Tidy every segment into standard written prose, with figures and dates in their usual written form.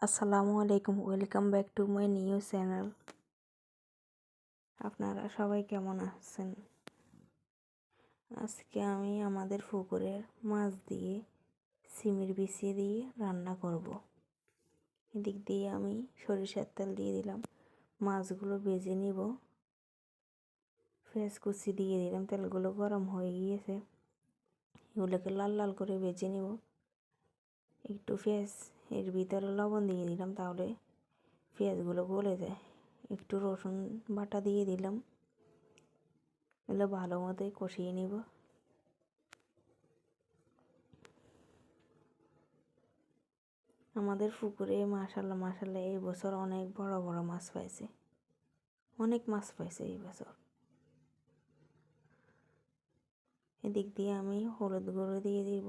আসসালামু আলাইকুম, welcome back to my new channel. আপনারা সবাই কেমন আছেন? আজকে আমি আমাদের পুকুরের মাছ দিয়ে সিমের বিচি দিয়ে রান্না করব। এদিক দিয়ে আমি সরিষার তেল দিয়ে দিলাম, মাছগুলো ভেজে নিব। পেঁয়াজ কুচি দিয়ে দিলাম, তেলগুলো গরম হয়ে গিয়েছে, এগুলোকে লাল লাল করে ভেজে নিব। একটু পেঁয়াজ এর ভিতরে লবণ দিয়ে দিলাম, তাহলে পেঁয়াজগুলো গলে যায়। একটু রসুন বাটা দিয়ে দিলাম, এগুলো ভালো মতোই কষিয়ে নিব। আমাদের পুকুরে মাশাল্লাহ এই বছর অনেক বড় বড় মাছ পাইছে, অনেক মাছ পাইছে এই বছর। এদিক দিয়ে আমি হলুদ গুঁড়ো দিয়ে দিব,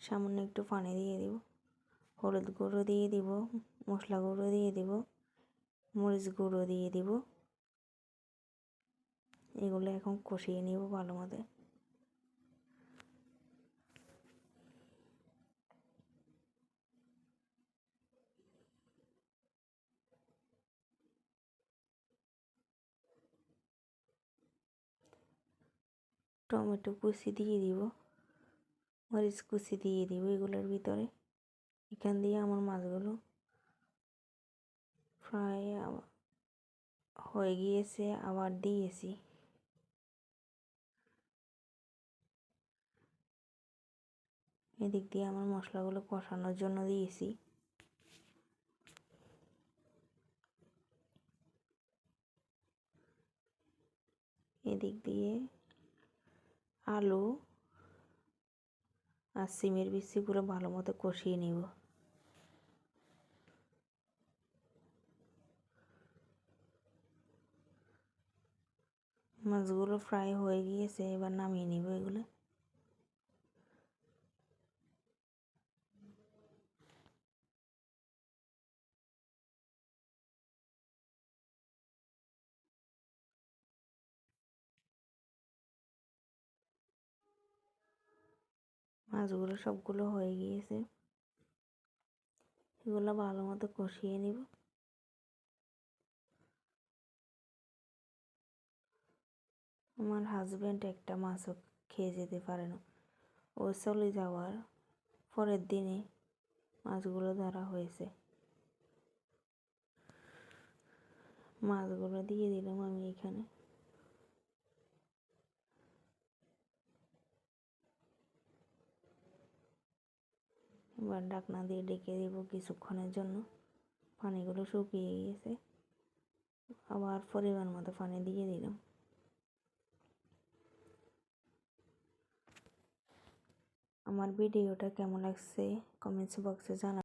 সামান্য একটু পানি দিয়ে দিব, হলুদ গুঁড়ো দিয়ে দিব, মশলা গুঁড়ো দিয়ে দিব, মরিচ গুঁড়ো দিয়ে দিব। এগুলো এখন কষিয়ে নিব ভালো মতো। টমেটো কুচি দিয়ে দিব, মরিচ কুচি দিয়ে দিব এগুলোর ভিতরে। এখান দিয়ে আমার মাছগুলো প্রায় হয়ে গিয়েছে, আবার দিয়েছি। এদিক দিয়ে আমার মশলাগুলো কষানোর জন্য দিয়েছি। এদিক দিয়ে আলু আর সিমের বিচিগুলো ভালো মতো কষিয়ে নিব। মাছগুলো ফ্রাই হয়ে গিয়েছে, এবার নামিয়ে নিব এগুলো। মাছগুলো সবগুলো হয়ে গিয়েছে, এগুলো ভালো মতো কষিয়ে নিব। আমার হাজব্যান্ড একটা মাছও খেয়ে যেতে পারে না, ও চলে যাওয়ার পরের দিনে মাছগুলো ধরা হয়েছে। মাছগুলো দিয়ে দিলাম আমি এখানে। এবার ঢাকনা দিয়ে ডেকে দেবো কিছুক্ষণের জন্য। পানিগুলো শুকিয়ে গিয়েছে, আবার পরিমাণ মতো পানি দিয়ে দিলাম। আমার ভিডিওটা কেমন লাগছে কমেন্টস বক্সে জানাবেন।